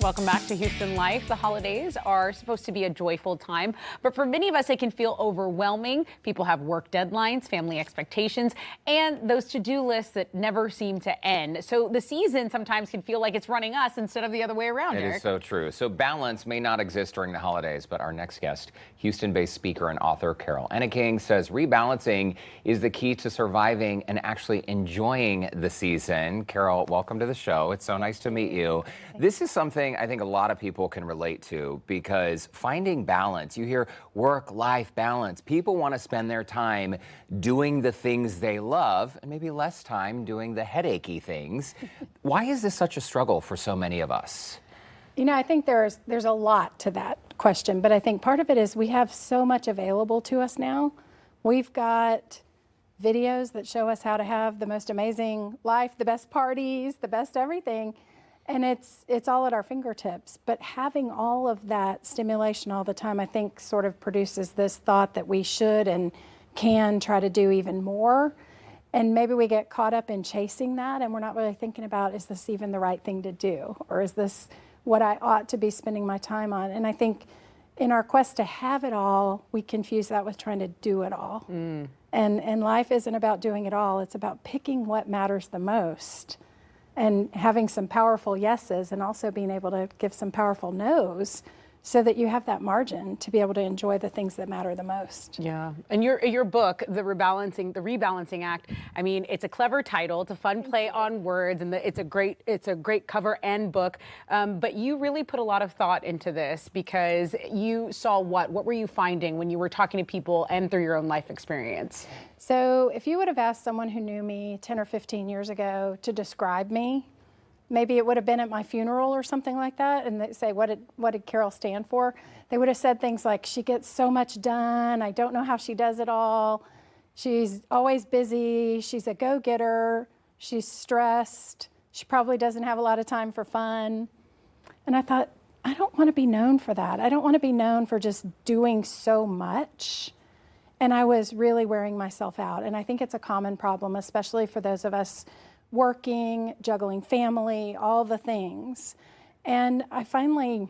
Welcome back to Houston Life. The holidays are supposed to be a joyful time, but for many of us, it can feel overwhelming. People have work deadlines, family expectations, and those to-do lists that never seem to end. So the season sometimes can feel like it's running us instead of the other way around, It Eric. is so true. So balance may not exist during the holidays, but our next guest, Houston-based speaker and author Carol Enneking, says rebalancing is the key to surviving and actually enjoying the season. Carol, welcome to the show. It's so nice to meet you. This is something I think a lot of people can relate to because finding balance, you hear work-life balance. People want to spend their time doing the things they love and maybe less time doing the headachy things. Why is this such a struggle for so many of us? You know, I think there's a lot to that question, but I think part of it is we have so much available to us now. We've got videos that show us how to have the most amazing life, the best parties, the best everything. And it's all at our fingertips, but having all of that stimulation all the time, I think sort of produces this thought that we should and can try to do even more. And maybe we get caught up in chasing that and we're not really thinking about, is this even the right thing to do? Or is this what I ought to be spending my time on? And I think in our quest to have it all, we confuse that with trying to do it all. And life isn't about doing it all, it's about picking what matters the most. And having some powerful yeses and also being able to give some powerful nos so that you have that margin to be able to enjoy the things that matter the most. Yeah, and your book, the Rebalancing Act. I mean, it's a clever title. It's a fun play on words, and it's a great cover and book. But you really put a lot of thought into this because you saw what were you finding when you were talking to people and through your own life experience? So if you would have asked someone who knew me 10 or 15 years ago to describe me, maybe it would have been at my funeral or something like that, and they say, what did Carol stand for? They would have said things like, she gets so much done, I don't know how she does it all, she's always busy, she's a go-getter, she's stressed, she probably doesn't have a lot of time for fun. And I thought, I don't want to be known for that. I don't want to be known for just doing so much. And I was really wearing myself out. And I think it's a common problem, especially for those of us working, juggling family, all the things. And I finally,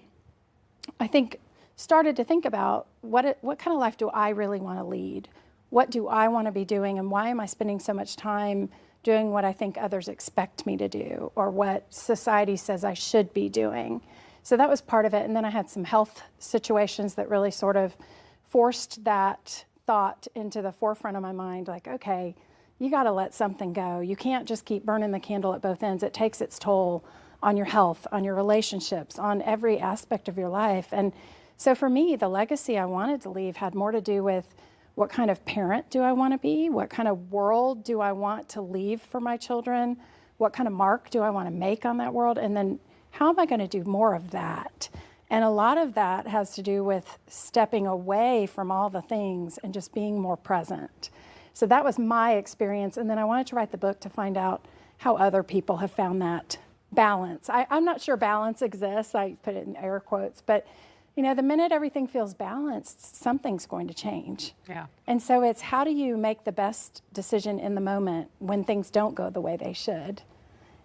I think, started to think about what kind of life do I really want to lead? What do I want to be doing? And why am I spending so much time doing what I think others expect me to do or what society says I should be doing? So that was part of it. And then I had some health situations that really sort of forced that thought into the forefront of my mind, like, okay, you got to let something go. You can't just keep burning the candle at both ends. It takes its toll on your health, on your relationships, on every aspect of your life. And so for me, the legacy I wanted to leave had more to do with what kind of parent do I want to be? What kind of world do I want to leave for my children? What kind of mark do I want to make on that world? And then how am I going to do more of that? And a lot of that has to do with stepping away from all the things and just being more present. So that was my experience. And then I wanted to write the book to find out how other people have found that balance. I'm not sure balance exists. I put it in air quotes, but you know, the minute everything feels balanced, something's going to change. Yeah. And so it's how do you make the best decision in the moment when things don't go the way they should?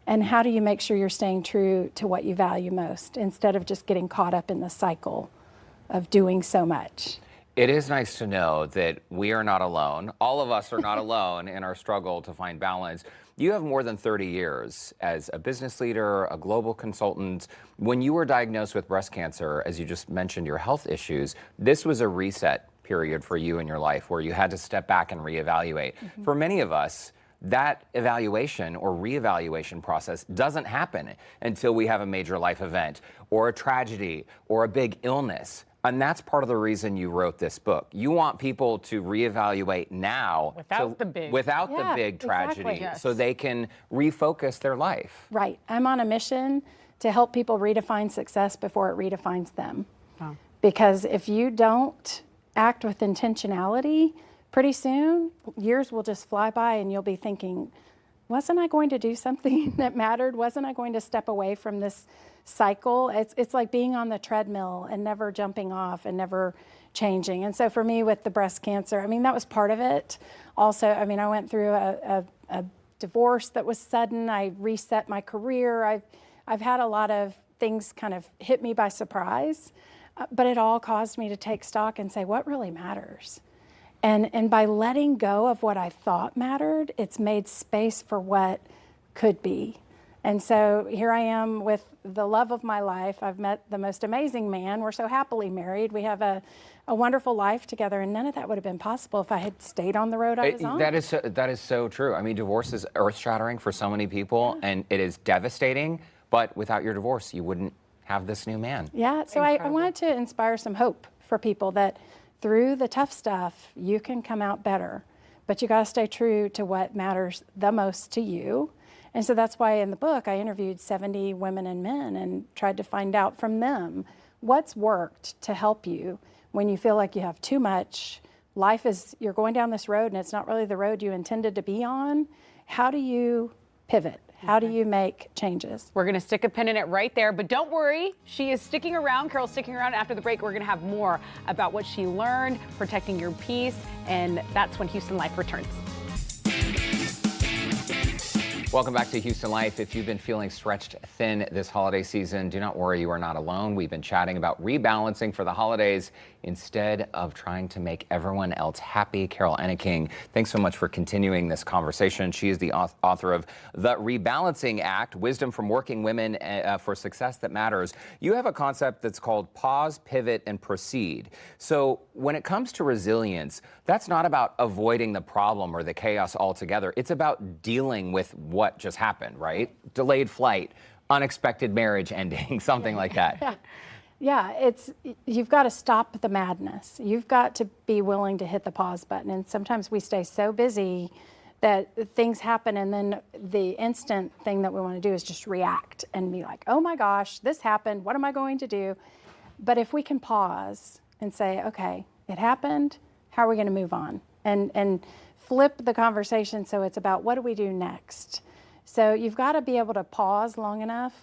And how do you make sure you're staying true to what you value most instead of just getting caught up in the cycle of doing so much? It is nice to know that we are not alone. All of us are not alone in our struggle to find balance. You have more than 30 years as a business leader, a global consultant. When you were diagnosed with breast cancer, as you just mentioned, your health issues, this was a reset period for you in your life where you had to step back and reevaluate. For many of us, that evaluation or reevaluation process doesn't happen until we have a major life event or a tragedy or a big illness. And that's part of the reason you wrote this book. You want people to reevaluate now Without the big tragedy, exactly. Yes. so they can refocus their life. Right. I'm on a mission to help people redefine success before it redefines them. Wow. Because if you don't act with intentionality, pretty soon years will just fly by and you'll be thinking, wasn't I going to do something that mattered? Wasn't I going to step away from this cycle? It's like being on the treadmill and never jumping off and never changing. And so for me with the breast cancer, I mean, that was part of it. Also, I mean, I went through a divorce that was sudden. I reset my career. I've had a lot of things kind of hit me by surprise, but it all caused me to take stock and say, what really matters? And by letting go of what I thought mattered, it's made space for what could be. And so here I am with the love of my life. I've met the most amazing man. We're so happily married. We have a wonderful life together, and none of that would have been possible if I had stayed on the road I was on. That is so true. I mean, divorce is earth-shattering for so many people, and it is devastating. But without your divorce, you wouldn't have this new man. Yeah, so I wanted to inspire some hope for people that through the tough stuff, you can come out better. But you got to stay true to what matters the most to you. And so that's why in the book, I interviewed 70 women and men and tried to find out from them what's worked to help you when you feel like you have too much. Life is, you're going down this road and it's not really the road you intended to be on. How do you pivot? How do you make changes? We're going to stick a pin in it right there, but don't worry, she is sticking around. Carol's sticking around. After the break, we're going to have more about what she learned, protecting your peace, and that's when Houston Life returns. Welcome back to Houston Life. If you've been feeling stretched thin this holiday season, do not worry, you are not alone. We've been chatting about rebalancing for the holidays instead of trying to make everyone else happy. Carol Enneking, thanks so much for continuing this conversation. She is the author of The Rebalancing Act, Wisdom from Working Women for Success That Matters. You have a concept that's called pause, pivot, and proceed. So when it comes to resilience, that's not about avoiding the problem or the chaos altogether. It's about dealing with what just happened, right? Delayed flight, unexpected marriage ending, something like that. Yeah, you've got to stop the madness. You've got to be willing to hit the pause button. And sometimes we stay so busy that things happen, and then the instant thing that we want to do is just react and be like, oh my gosh, this happened. What am I going to do? But if we can pause and say, okay, it happened. How are we going to move on? And flip the conversation so it's about what do we do next? So you've got to be able to pause long enough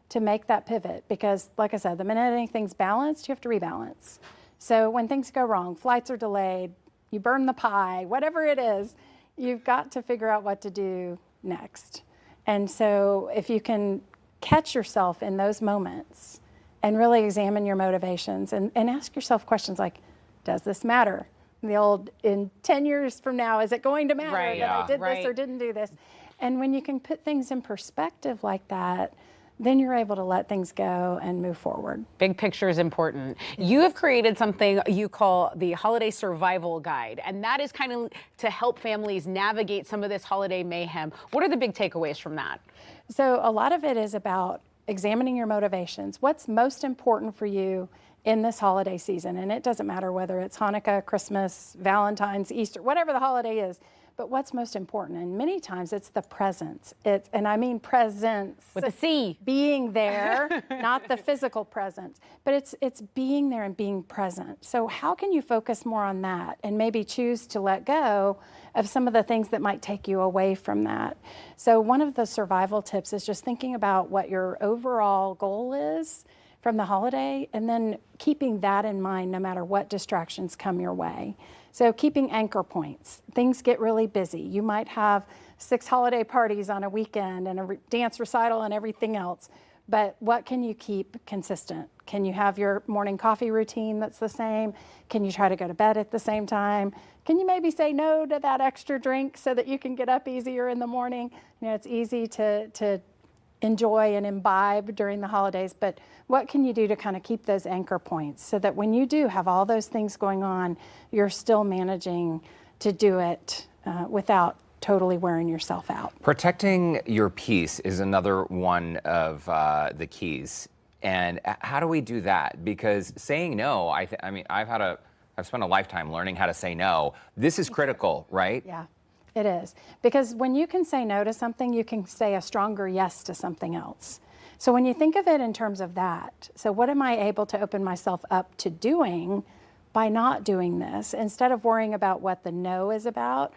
to make that pivot, because like I said, the minute anything's balanced, you have to rebalance. So when things go wrong, flights are delayed, you burn the pie, whatever it is, you've got to figure out what to do next. And so if you can catch yourself in those moments and really examine your motivations and ask yourself questions like, does this matter? The old, in 10 years from now, is it going to matter that I did this or didn't do this? And when you can put things in perspective like that, then you're able to let things go and move forward. Big picture is important. You have created something you call the Holiday Survival Guide, and that is kind of to help families navigate some of this holiday mayhem. What are the big takeaways from that? So a lot of it is about examining your motivations. What's most important for you in this holiday season? And it doesn't matter whether it's Hanukkah, Christmas, Valentine's, Easter, whatever the holiday is. But what's most important? And many times it's the presence. And I mean presence. With a C. Being there, not the physical presence. But it's being there and being present. So how can you focus more on that and maybe choose to let go of some of the things that might take you away from that? So one of the survival tips is just thinking about what your overall goal is from the holiday, and then keeping that in mind no matter what distractions come your way. So keeping anchor points. Things get really busy. You might have 6 holiday parties on a weekend and a dance recital and everything else. But what can you keep consistent? Can you have your morning coffee routine that's the same? Can you try to go to bed at the same time? Can you maybe say no to that extra drink so that you can get up easier in the morning? You know, it's easy to enjoy and imbibe during the holidays, but what can you do to kind of keep those anchor points so that when you do have all those things going on, you're still managing to do it without totally wearing yourself out? Protecting your peace is another one of the keys. And how do we do that? Because saying no, I mean, I've spent a lifetime learning how to say no. This is critical, right? Yeah. It is. Because when you can say no to something, you can say a stronger yes to something else. So when you think of it in terms of that, so what am I able to open myself up to doing by not doing this? Instead of worrying about what the no is about,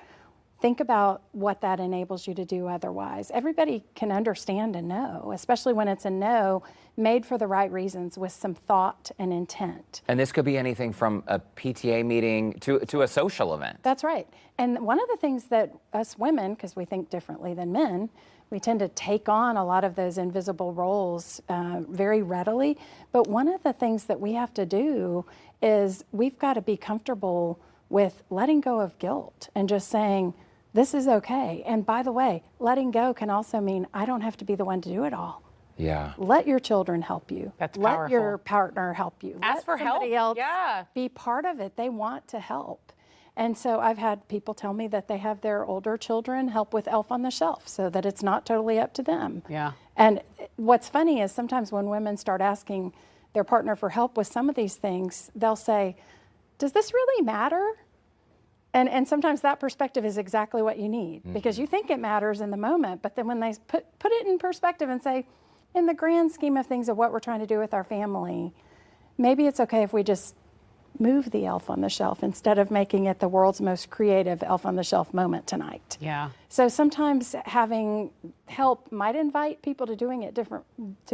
think about what that enables you to do otherwise. Everybody can understand a no, especially when it's a no made for the right reasons with some thought and intent. And this could be anything from a PTA meeting to a social event. That's right. And one of the things that us women, because we think differently than men, we tend to take on a lot of those invisible roles very readily. But one of the things that we have to do is we've got to be comfortable with letting go of guilt and just saying, this is okay. And by the way, letting go can also mean I don't have to be the one to do it all. Yeah. Let your children help you. That's Let powerful. your partner help you. Ask Let for help. somebody else Yeah. be part of it. They want to help. And so I've had people tell me that they have their older children help with Elf on the Shelf so that it's not totally up to them. Yeah. And what's funny is sometimes when women start asking their partner for help with some of these things, they'll say, does this really matter? And sometimes that perspective is exactly what you need because you think it matters in the moment, but then when they put it in perspective and say, in the grand scheme of things of what we're trying to do with our family, maybe it's okay if we just move the Elf on the Shelf instead of making it the world's most creative Elf on the Shelf moment tonight. Yeah. So sometimes having help might invite people to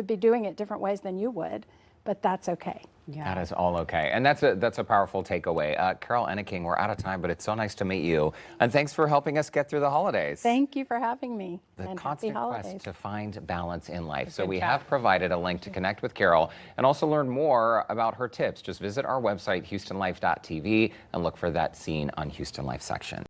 be doing it different ways than you would, but that's okay. Yeah. That is all okay. And that's a powerful takeaway. Carol Enneking, we're out of time, but it's so nice to meet you. And thanks for helping us get through the holidays. Thank you for having me. The and happy constant holidays. quest to find balance in life. So Good we chat. have provided a link to connect with Carol and also learn more about her tips. Just visit our website, HoustonLife.tv, and look for that scene on Houston Life section.